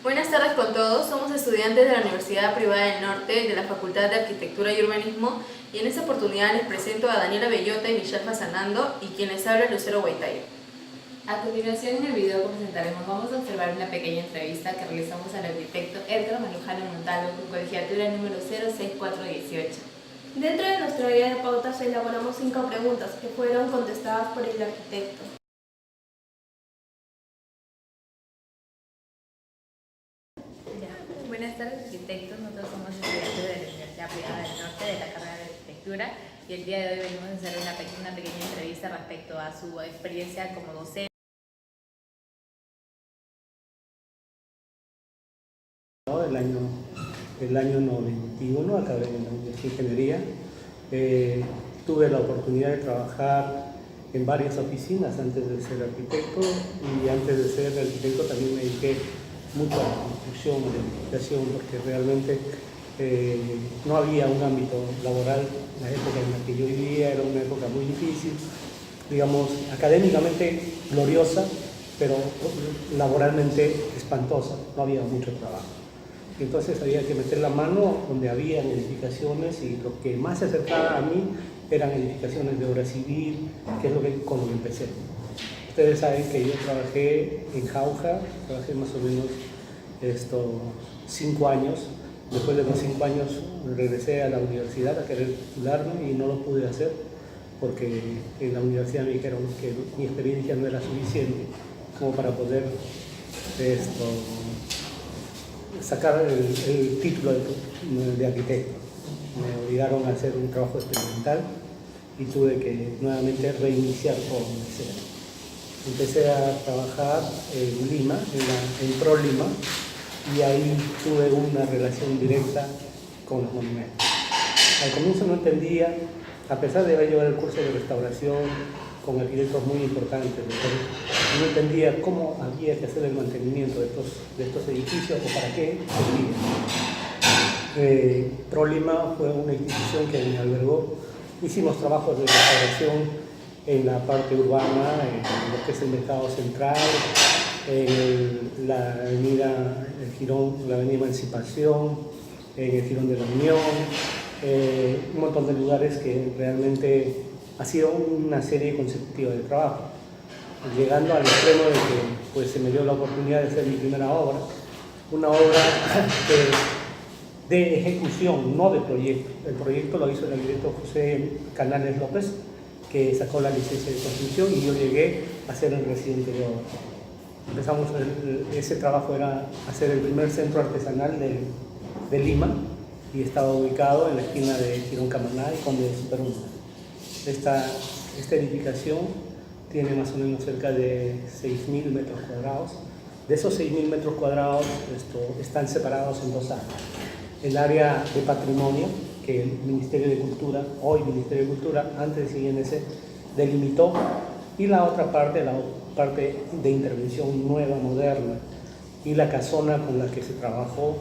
Buenas tardes con todos, somos estudiantes de la Universidad Privada del Norte de la Facultad de Arquitectura y Urbanismo y en esta oportunidad les presento a Daniela Bellota y Michelle Fasanando y quien les habla es Lucero Guaitayo. A continuación en el video que presentaremos vamos a observar una pequeña entrevista que realizamos al arquitecto Edgar Manujano Montalvo con colegiatura número 06418. Dentro de nuestra guía de pautas elaboramos 5 preguntas que fueron contestadas por el arquitecto. Buenas tardes arquitectos, nosotros somos estudiantes de la Universidad Privada del Norte de la carrera de Arquitectura y el día de hoy venimos a hacer una pequeña entrevista respecto a su experiencia como docente. El año 91 acabé en la Universidad de Ingeniería. Tuve la oportunidad de trabajar en varias oficinas antes de ser arquitecto y antes de ser arquitecto también me dediqué mucho a la construcción, a la edificación, porque realmente no había un ámbito laboral. La época en la que yo vivía era una época muy difícil, digamos, académicamente gloriosa, pero laboralmente espantosa, no había mucho trabajo. Entonces había que meter la mano donde había edificaciones y lo que más se acercaba a mí eran edificaciones de obra civil, que es con lo que empecé. Ustedes saben que yo trabajé en Jauja, trabajé más o menos 5 años. Después de los 5 años regresé a la universidad a querer titularme y no lo pude hacer porque en la universidad me dijeron que mi experiencia no era suficiente como para poder sacar el título de arquitecto. Me obligaron a hacer un trabajo experimental y tuve que nuevamente reiniciar todo de cero. Empecé a trabajar en Lima, en ProLima, y ahí tuve una relación directa con los monumentos. Al comienzo no entendía, a pesar de haber llevado el curso de restauración con arquitectos muy importantes, no entendía cómo había que hacer el mantenimiento de estos edificios o para qué servían. ProLima fue una institución que me albergó. Hicimos trabajos de restauración en la parte urbana, en lo que es el mercado central, en la avenida El Jirón, la avenida Emancipación, en el Jirón de la Unión, un montón de lugares que realmente ha sido una serie consecutiva de trabajo, llegando al extremo de que pues, se me dio la oportunidad de hacer mi primera obra, una obra de ejecución, no de proyecto. El proyecto lo hizo el arquitecto José Canales López, que sacó la licencia de construcción y yo llegué a ser el residente de obra. Empezamos, ese trabajo era hacer el primer centro artesanal de Lima y estaba ubicado en la esquina de Girón Camaná y Conde de Superuna. Esta edificación tiene más o menos cerca de 6.000 metros cuadrados. De esos 6.000 metros cuadrados están separados en 2 áreas. El área de patrimonio, que el Ministerio de Cultura, hoy Ministerio de Cultura, antes de INC, delimitó, y la otra parte, la parte de intervención nueva, moderna, y la casona con la que se trabajó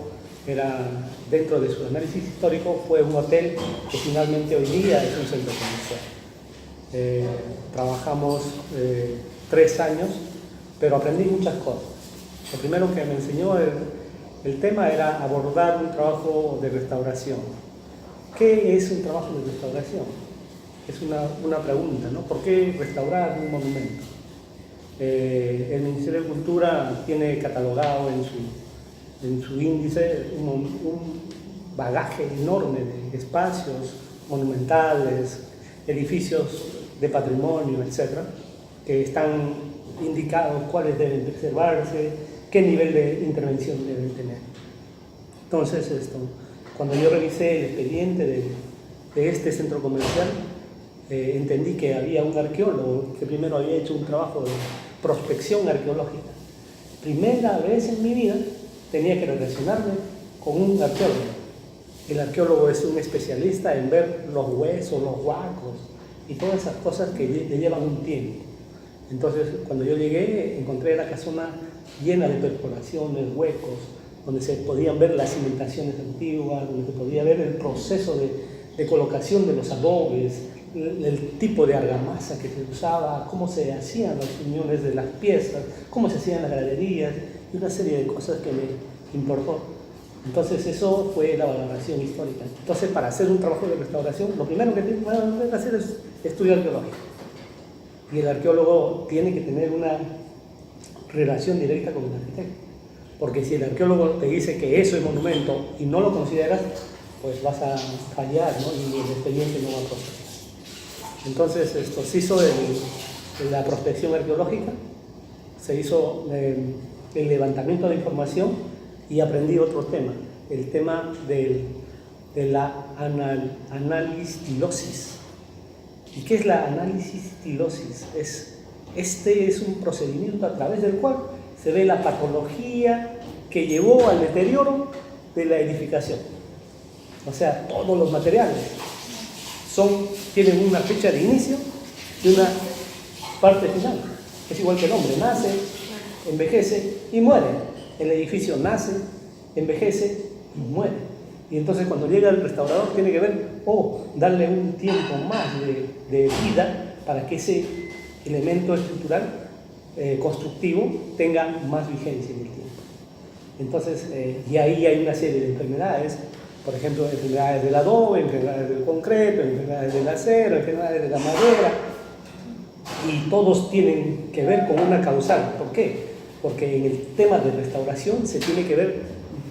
era, dentro de su análisis histórico, fue un hotel que finalmente hoy día es un centro comercial. Trabajamos 3 años, pero aprendí muchas cosas. Lo primero que me enseñó el tema era abordar un trabajo de restauración. ¿Qué es un trabajo de restauración? Es una pregunta, ¿no? ¿Por qué restaurar un monumento? El Ministerio de Cultura tiene catalogado en su índice un bagaje enorme de espacios monumentales, edificios de patrimonio, etc., que están indicados cuáles deben preservarse, qué nivel de intervención deben tener. Entonces, cuando yo revisé el expediente de este centro comercial, entendí que había un arqueólogo que primero había hecho un trabajo de prospección arqueológica. Primera vez en mi vida tenía que relacionarme con un arqueólogo. El arqueólogo es un especialista en ver los huesos, los huacos y todas esas cosas que le llevan un tiempo. Entonces, cuando yo llegué, encontré la casona llena de perforaciones, huecos, donde se podían ver las cimentaciones antiguas, donde se podía ver el proceso de colocación de los adobes, el tipo de argamasa que se usaba, cómo se hacían los piñones de las piezas, cómo se hacían las graderías, y una serie de cosas que me importó. Entonces eso fue la valoración histórica. Entonces para hacer un trabajo de restauración, lo primero que tiene que hacer es estudio arqueológico. Y el arqueólogo tiene que tener una relación directa con el arquitecto. Porque si el arqueólogo te dice que eso es monumento y no lo consideras, pues vas a fallar, ¿no? Y el expediente no va a proceder. Entonces esto se hizo la prospección arqueológica, se hizo el levantamiento de información y aprendí otro tema, el tema de la analistilosis. ¿Y qué es la analistilosis? Este es un procedimiento a través del cual se ve la patología que llevó al deterioro de la edificación. O sea, todos los materiales tienen una fecha de inicio y una parte final. Es igual que el hombre, nace, envejece y muere. El edificio nace, envejece y muere. Y entonces cuando llega el restaurador tiene que ver, darle un tiempo más de vida para que ese elemento estructural constructivo tenga más vigencia en el tiempo. Entonces, y ahí hay una serie de enfermedades, por ejemplo, enfermedades del adobe, enfermedades del concreto, enfermedades del acero, enfermedades de la madera, y todos tienen que ver con una causal. ¿Por qué? Porque en el tema de restauración se tiene que ver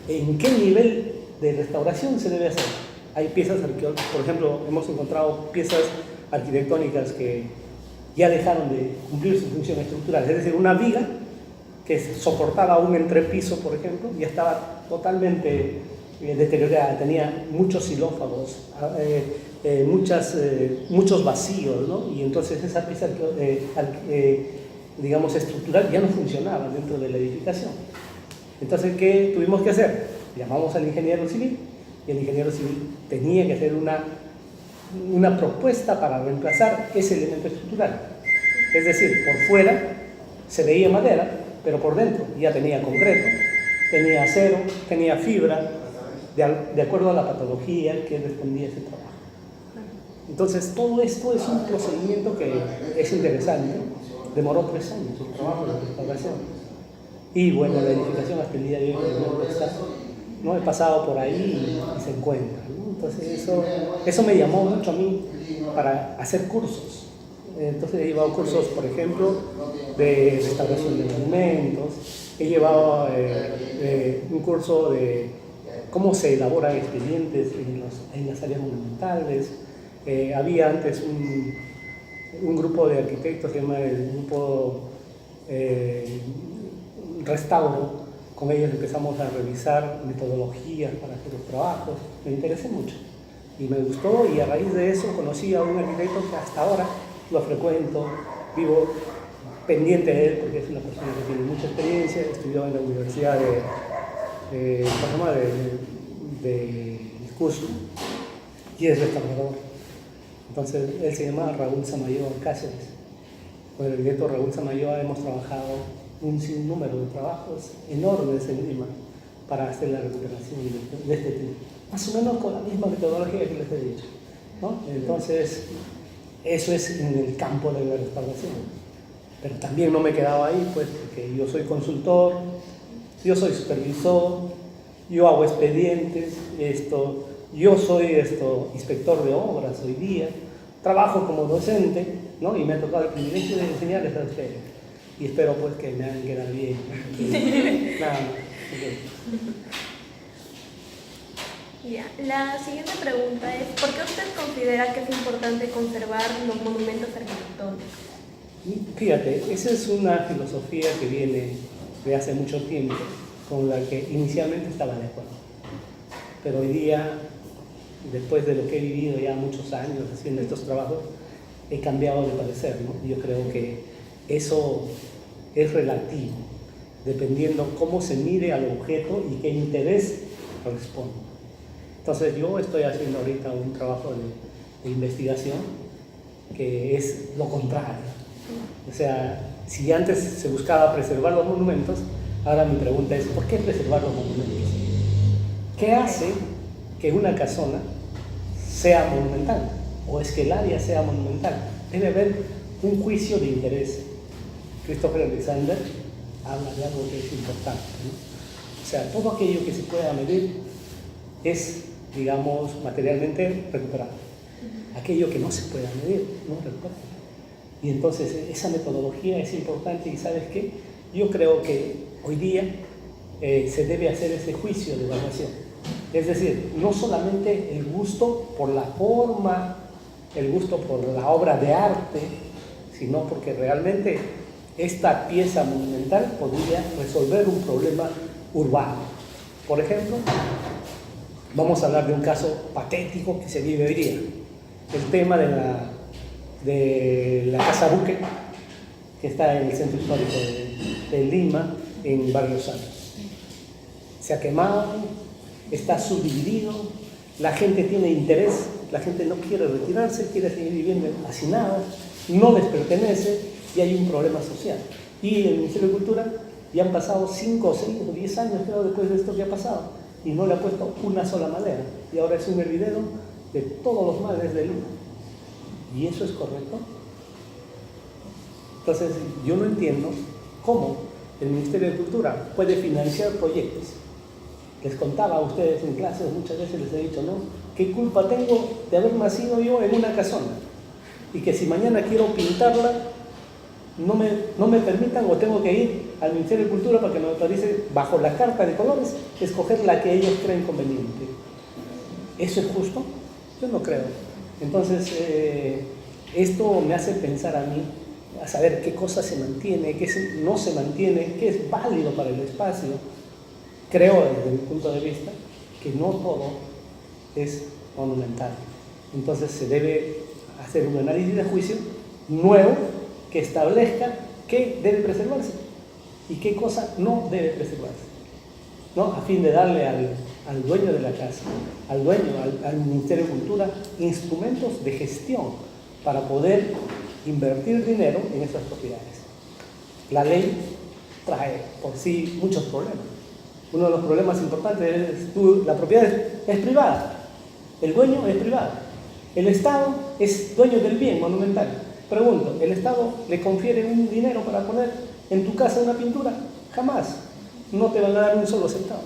en qué nivel de restauración se debe hacer. Hay piezas arqueológicas, por ejemplo, hemos encontrado piezas arquitectónicas que ya dejaron de cumplir su función estructural, es decir, una viga que soportaba un entrepiso, por ejemplo, ya estaba totalmente deteriorada, tenía muchos xilófagos, muchos vacíos, ¿no? Y entonces esa pieza digamos estructural ya no funcionaba dentro de la edificación. Entonces, ¿qué tuvimos que hacer? Llamamos al ingeniero civil y el ingeniero civil tenía que hacer una propuesta para reemplazar ese elemento estructural. Es decir, por fuera se veía madera, pero por dentro ya tenía concreto, tenía acero, tenía fibra, de acuerdo a la patología que respondía ese trabajo. Entonces, todo esto es un procedimiento que es interesante. Demoró 3 años el trabajo de restauración. Y bueno, la edificación hasta el día de hoy no he pasado por ahí y se encuentra, ¿no? Entonces, eso me llamó mucho a mí para hacer cursos. Entonces, he llevado cursos, por ejemplo, de restauración de monumentos. He llevado un curso de cómo se elaboran expedientes en las áreas monumentales. Había antes un grupo de arquitectos, se llama el grupo Restauro. Con ellos empezamos a revisar metodologías para hacer los trabajos. Me interesé mucho y me gustó, y a raíz de eso conocí a un arquitecto que hasta ahora lo frecuento, vivo pendiente de él porque es una persona que tiene mucha experiencia, estudió en la Universidad de Cusco y es restaurador. Entonces, él se llama Raúl Samayoa Cáceres. Con el arquitecto Raúl Samayoa hemos trabajado un sinnúmero de trabajos enormes en Lima para hacer la recuperación de este tema. Más o menos con la misma metodología que les he dicho, ¿no? Entonces, eso es en el campo de la restauración. Pero también no me quedaba ahí, pues, porque yo soy consultor, yo soy supervisor, yo hago expedientes, yo soy inspector de obras hoy día, trabajo como docente, ¿no? Y me ha tocado el privilegio de enseñarles a ustedes. Y espero pues que me hagan quedar bien. Nada más. Ya. La siguiente pregunta es, ¿por qué usted considera que es importante conservar los monumentos arquitectónicos? Fíjate, esa es una filosofía que viene de hace mucho tiempo, con la que inicialmente estaba de acuerdo. Pero hoy día, después de lo que he vivido ya muchos años haciendo estos trabajos, he cambiado de parecer, ¿no? Yo creo que eso es relativo, dependiendo cómo se mire al objeto y qué interés responde. Entonces yo estoy haciendo ahorita un trabajo de investigación que es lo contrario. O sea, si antes se buscaba preservar los monumentos, ahora mi pregunta es, ¿por qué preservar los monumentos? ¿Qué hace que una casona sea monumental? ¿O es que el área sea monumental? Debe haber un juicio de interés. Christopher Alexander habla de algo que es importante, ¿no? O sea, todo aquello que se pueda medir es, digamos, materialmente recuperable. Aquello que no se pueda medir, no recuperable. Y entonces esa metodología es importante y ¿sabes qué? Yo creo que hoy día se debe hacer ese juicio de evaluación. Es decir, no solamente el gusto por la forma, el gusto por la obra de arte, sino porque realmente esta pieza monumental podría resolver un problema urbano. Por ejemplo, vamos a hablar de un caso patético que se vive hoy día. El tema de la Casa Buque, que está en el centro histórico de Lima, en Barrio Sano. Se ha quemado, está subdividido, la gente tiene interés, la gente no quiere retirarse, quiere seguir viviendo hacinada, no les pertenece y hay un problema social. Y el Ministerio de Cultura ya han pasado 5, 6 o 10 años, creo, después de esto que ha pasado, y no le ha puesto una sola madera. Y ahora es un hervidero de todos los males de Lima. ¿Y eso es correcto? Entonces, yo no entiendo cómo el Ministerio de Cultura puede financiar proyectos. Les contaba a ustedes en clases, muchas veces les he dicho, ¿no? ¿Qué culpa tengo de haber nacido yo en una casona? Y que si mañana quiero pintarla, no me permitan o tengo que ir al Ministerio de Cultura para que me autorice, bajo la carta de colores, escoger la que ellos creen conveniente. ¿Eso es justo? Yo no creo. Entonces, esto me hace pensar a mí, a saber qué cosa se mantiene, qué no se mantiene, qué es válido para el espacio. Creo, desde mi punto de vista, que no todo es monumental. Entonces, se debe hacer un análisis de juicio nuevo que establezca qué debe preservarse y qué cosa no debe preservarse, ¿no? A fin de darle al dueño de la casa, al dueño, al Ministerio de Cultura, instrumentos de gestión para poder invertir dinero en esas propiedades. La ley trae por sí muchos problemas. Uno de los problemas importantes es la propiedad es privada, el dueño es privado, el Estado es dueño del bien monumental. Pregunto, ¿el Estado le confiere un dinero para poner en tu casa una pintura? Jamás. No te van a dar un solo centavo.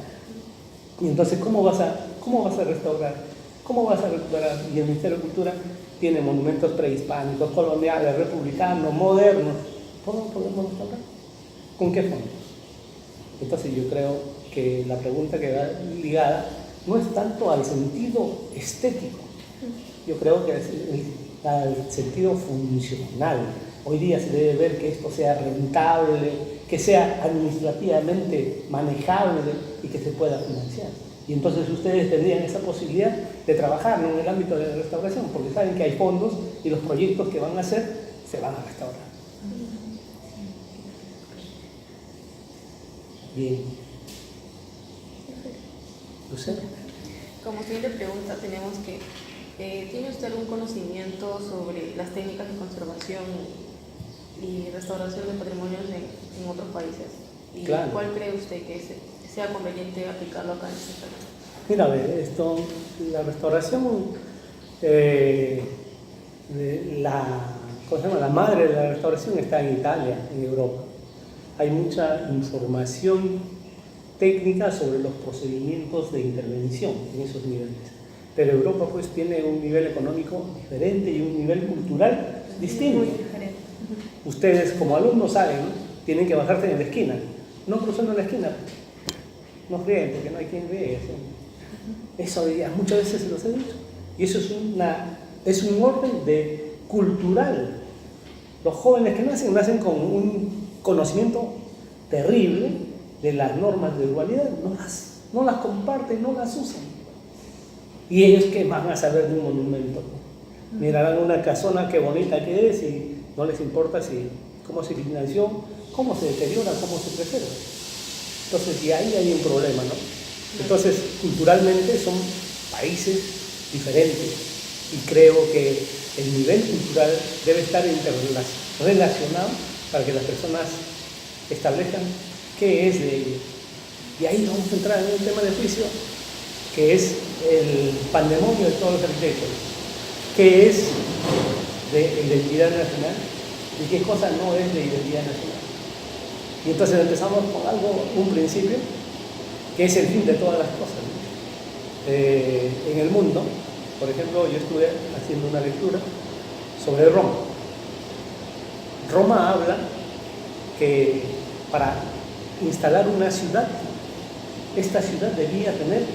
Y entonces, ¿cómo vas a restaurar? ¿Cómo vas a recuperar? Y el Ministerio de Cultura tiene monumentos prehispánicos, coloniales, republicanos, modernos. ¿Cómo podemos restaurar? ¿Con qué fondo? Entonces yo creo que la pregunta que va ligada no es tanto al sentido estético, yo creo que es al sentido funcional. Hoy día se debe ver que esto sea rentable, que sea administrativamente manejable y que se pueda financiar. Y entonces ustedes tendrían esa posibilidad de trabajar en el ámbito de la restauración, porque saben que hay fondos y los proyectos que van a hacer se van a restaurar. Bien. ¿Lucero? Como siguiente pregunta tenemos que, ¿tiene usted algún conocimiento sobre las técnicas de conservación y restauración de patrimonios en otros países? ¿Y claro. cuál cree usted que sea conveniente aplicarlo acá en este país? Mira, a ver, la restauración, ¿cómo se llama? La madre de la restauración está en Italia, en Europa. Hay mucha información técnica sobre los procedimientos de intervención en esos niveles. Pero Europa pues tiene un nivel económico diferente y un nivel cultural distinto. Muy diferente. Ustedes como alumnos saben, ¿no? Tienen que bajarse en la esquina. No cruzando la esquina, no fríen porque no hay quien ríe. Eso ya muchas veces se los he dicho. Y eso es un orden cultural. Los jóvenes que nacen con un conocimiento terrible de las normas de urbanidad, no las comparten, no las usan. Y ellos que van a saber de un monumento, mirarán una casona qué bonita que es y no les importa cómo se financió, cómo se deteriora, cómo se preserva. Entonces, y ahí hay un problema, ¿no? Entonces, culturalmente son países diferentes y creo que el nivel cultural debe estar relacionado para que las personas establezcan qué es de ello. Y ahí vamos a entrar en un tema de juicio que es el pandemonio de todos los arquitectos. ¿Qué es de identidad nacional y qué cosa no es de identidad nacional? Y entonces empezamos con algo, un principio, que es el fin de todas las cosas, ¿no? En el mundo, por ejemplo, yo estuve haciendo una lectura sobre Roma. Roma habla que para instalar una ciudad, esta ciudad debía tener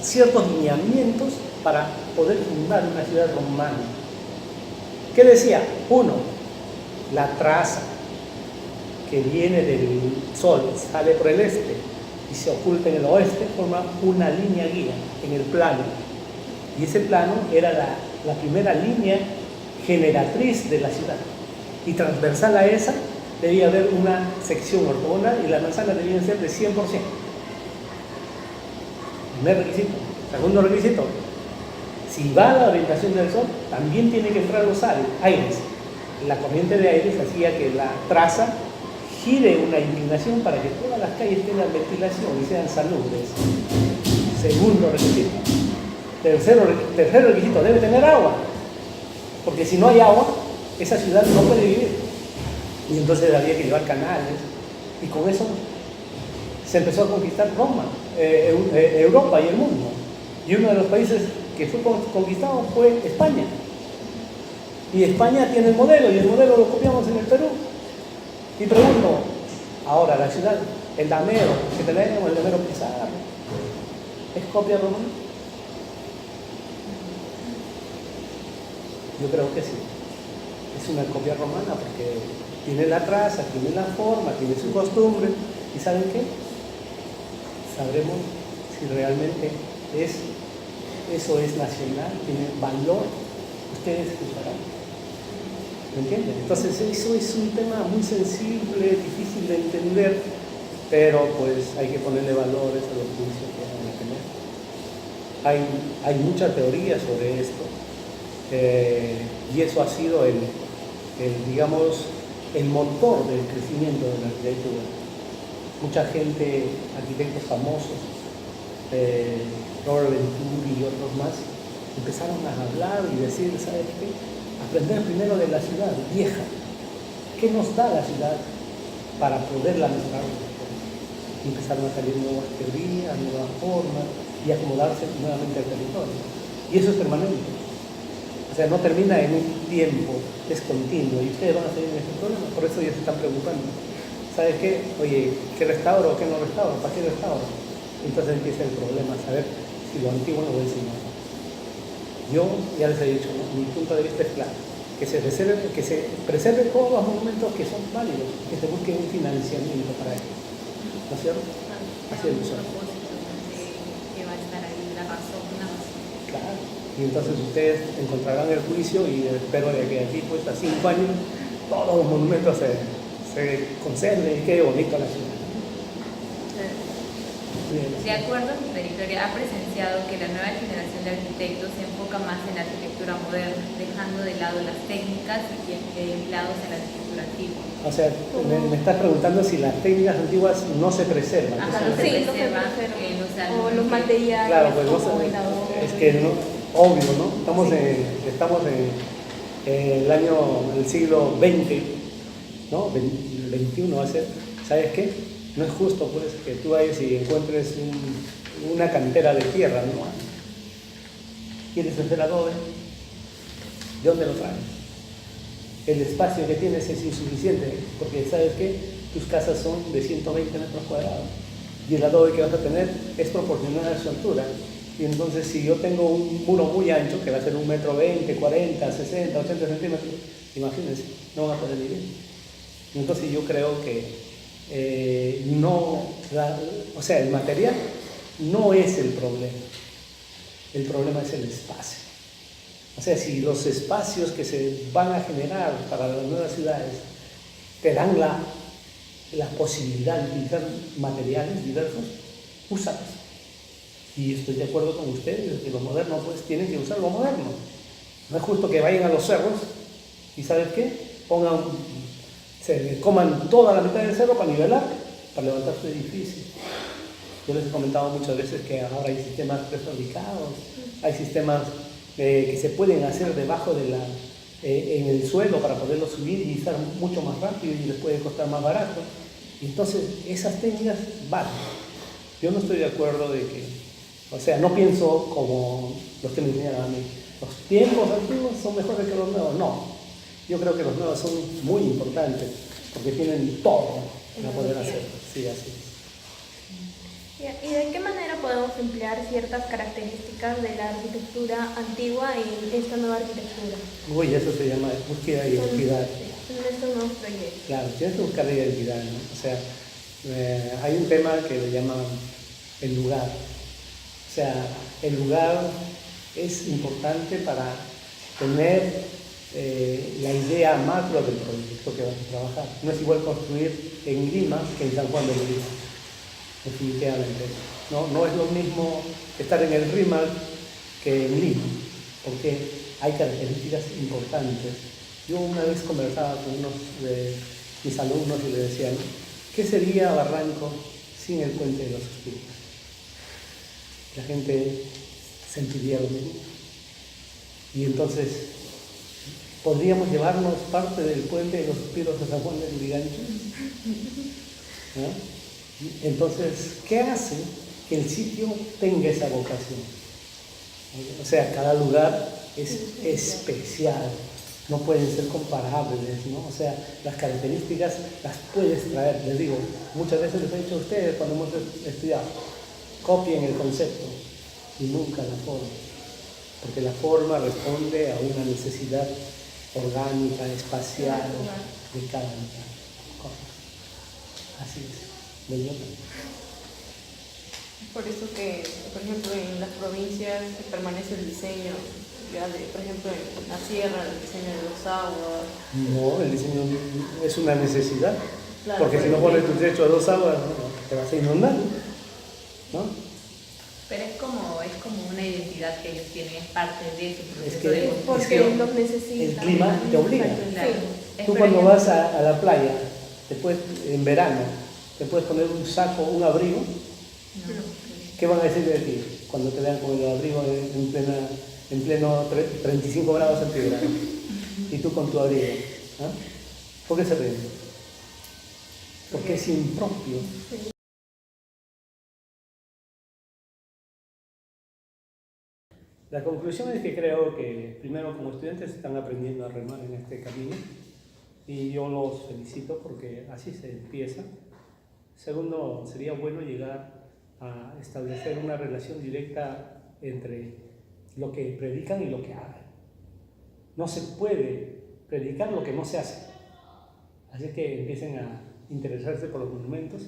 ciertos lineamientos para poder fundar una ciudad romana. ¿Qué decía? Uno, la traza que viene del sol, sale por el este y se oculta en el oeste, forma una línea guía en el plano. Y ese plano era la primera línea generatriz de la ciudad. Y transversal a esa debía haber una sección ortogonal y las manzanas debían ser de 100%. Primer requisito. Segundo requisito, si va a la orientación del sol, también tiene que entrar los aires. La corriente de aires hacía que la traza gire una inclinación para que todas las calles tengan ventilación y sean salubres. Segundo requisito. Tercer requisito, debe tener agua. Porque si no hay agua, esa ciudad no puede vivir. Y entonces había que llevar canales. Y con eso se empezó a conquistar Roma, Europa y el mundo. Y uno de los países que fue conquistado fue España. Y España tiene el modelo, y el modelo lo copiamos en el Perú. Y pregunto, ahora la ciudad, el damero que tenemos, el damero Pizarro, ¿es copia romana? Yo creo que sí. Es una copia romana porque tiene la traza, tiene la forma, tiene su costumbre. ¿Y saben qué? Sabremos si realmente eso es nacional, tiene valor. Ustedes juzgarán. ¿Me entienden? Entonces eso es un tema muy sensible, difícil de entender, pero pues hay que ponerle valores a los juicios que van a tener. Hay mucha teoría sobre esto, y eso ha sido digamos, el motor del crecimiento de la arquitectura. Mucha gente, arquitectos famosos, Robert Venturi y otros más, empezaron a hablar y decir, ¿sabes qué? Aprender primero de la ciudad vieja. ¿Qué nos da la ciudad para poderla mejorar? Y empezaron a salir nuevas teorías, nuevas formas y acomodarse nuevamente al territorio. Y eso es permanente. O sea, no termina en un tiempo, es continuo y ustedes van a seguir en ese problema. Por eso ya se están preguntando. ¿Sabes qué? Oye, ¿qué restauro o qué no restauro? ¿Para qué restauro? Entonces empieza el problema, saber si lo antiguo no lo es sino. Yo ya les he dicho, ¿no? Mi punto de vista es claro, que se preserve todos los monumentos que son válidos, que se busque un financiamiento para ellos, ¿no es cierto? Así es, que va a estar ahí la razón, una razón. Claro, y entonces ustedes encontrarán el juicio y espero de que aquí pues a 5 años todos los monumentos se conserven y quede bonito la ciudad. De acuerdo a su trayectoria, ha presenciado que la nueva generación de arquitectos se enfoca más en la arquitectura moderna, dejando de lado las técnicas y empleados en la arquitectura antigua. O sea, me estás preguntando si las técnicas antiguas no se preservan. Ajá, no se Sí, preservan, o los materiales, Claro, pues como el adobe. es que no, obvio, ¿no? Estamos en el siglo XX, ¿no? 21 va a ser. ¿Sabes qué? No es justo pues que tú vayas y encuentres una cantera de tierra, ¿no? ¿Quieres hacer adobe? ¿De dónde lo traes? El espacio que tienes es insuficiente, porque ¿sabes qué? Tus casas son de 120 metros cuadrados y el adobe que vas a tener es proporcional a su altura. Y entonces si yo tengo un muro muy ancho, que va a ser 1,20 metros, 40, 60, 80 centímetros, imagínense, no van a poder vivir. Y entonces yo creo que o sea, el material no es el problema es el espacio. O sea, si los espacios que se van a generar para las nuevas ciudades te dan la posibilidad de utilizar materiales diversos, úsalos. Y estoy de acuerdo con ustedes, que los modernos pues tienen que usar lo moderno. No es justo que vayan a los cerros y ¿sabes qué? Se coman toda la mitad del cerro para nivelar, para levantar su edificio. Yo les he comentado muchas veces que ahora hay sistemas prefabricados, hay sistemas que se pueden hacer debajo en el suelo para poderlo subir y estar mucho más rápido y les puede costar más barato. Entonces, esas técnicas valen. Yo no estoy de acuerdo de que, o sea, no pienso como los que me enseñaron a mí, los tiempos antiguos son mejores que los nuevos. No, yo creo que los nuevos son muy importantes porque tienen todo para poder hacerlo. Sí, así es. ¿Y de qué manera podemos emplear ciertas características de la arquitectura antigua en esta nueva arquitectura? Uy, eso se llama búsqueda de identidad. En estos nuevos proyectos. Claro, tienes que buscar la identidad, ¿no? O sea, hay un tema que le llaman el lugar. O sea, el lugar es importante para tener la idea macro del proyecto que vas a trabajar. No es igual construir en Lima que en San Juan de Lima, definitivamente. No es lo mismo estar en el RIMAC que en Lima, porque hay características importantes. Yo una vez conversaba con unos de mis alumnos y le decían, ¿qué sería Barranco sin el puente de los Suspiros? La gente sentiría lo mismo. Y entonces, ¿podríamos llevarnos parte del puente de los Suspiros a San Juan de Lurigancho? ¿No? Entonces, ¿qué hace que el sitio tenga esa vocación? O sea, cada lugar es especial, no pueden ser comparables, ¿no? O sea, las características las puedes traer. Les digo, muchas veces les he dicho a ustedes cuando hemos estudiado, copien el concepto y nunca la forma, porque la forma responde a una necesidad orgánica, espacial de cada lugar. Así es. Es por eso que, por ejemplo, en las provincias permanece el diseño, ya de, por ejemplo, en la sierra, el diseño de los aguas. No, el diseño es una necesidad, Claro, porque si no pones tu techo a 2 aguas, te vas a inundar, ¿no? Pero es como una identidad que ellos tienen, es parte de su proceso que- de Porque que los necesitan. el clima te obliga. Claro. Sí. Es Tú por cuando ejemplo- vas a la playa, en verano, te puedes poner un saco, un abrigo. No. ¿Qué van a decir de ti cuando te vean con el abrigo en pleno 35 grados centígrados? Y tú con tu abrigo. ¿Ah? ¿Por qué se ríen? Porque es impropio. La conclusión es que creo que primero como estudiantes están aprendiendo a remar en este camino y yo los felicito porque así se empieza. Segundo, sería bueno llegar a establecer una relación directa entre lo que predican y lo que hagan. No se puede predicar lo que no se hace. Así que empiecen a interesarse por los monumentos,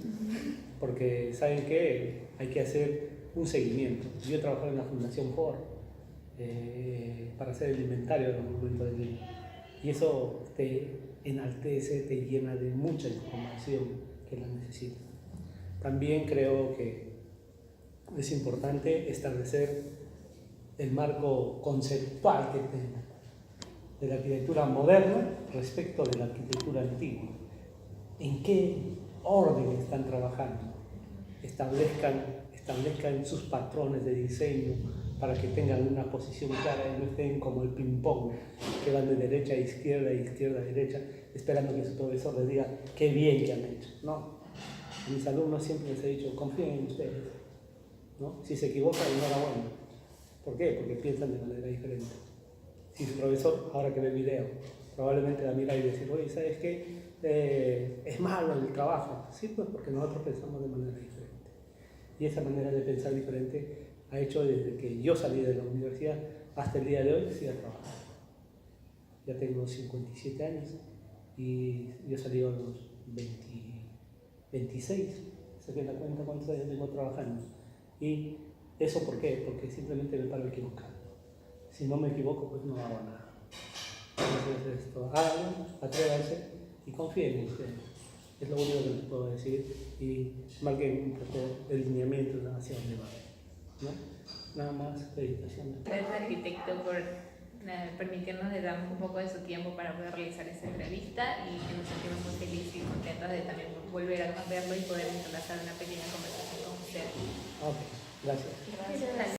porque saben que hay que hacer un seguimiento. Yo he trabajado en la Fundación Ford para hacer el inventario de los monumentos de Lima. Y eso te enaltece, te llena de mucha información que la necesitas. También creo que es importante establecer el marco conceptual que tenga de la arquitectura moderna respecto de la arquitectura antigua. ¿En qué orden están trabajando? Establezcan sus patrones de diseño para que tengan una posición clara y no estén como el ping-pong, que van de derecha a izquierda, izquierda a derecha, esperando que su profesor les diga qué bien que han hecho. No, a mis alumnos siempre les he dicho, confíen en ustedes, ¿no? Si se equivocan, enhorabuena. ¿Por qué? Porque piensan de manera diferente. Si su profesor, ahora que ve el video, probablemente la mira y decir, oye, ¿sabes qué? Es malo el trabajo. Sí, pues porque nosotros pensamos de manera diferente. Y esa manera de pensar diferente ha hecho desde que yo salí de la universidad hasta el día de hoy que siga trabajando. Ya tengo 57 años y yo salí a los 26. Saqué la cuenta cuántos años tengo trabajando. ¿Y eso por qué? Porque simplemente me paro equivocado. Si no me equivoco, pues no hago nada. Entonces, háganlo, atrévanse y confíen en ustedes. Es lo único que les puedo decir y marquen un poco el lineamiento hacia dónde va, ¿no? Nada más, felicitaciones. Gracias, arquitecto, por permitirnos de darnos un poco de su tiempo para poder realizar esta entrevista y que nos sentimos muy felices y contentos de también volver a verlo y poder enlazar una pequeña conversación con usted. Ok, gracias. Gracias.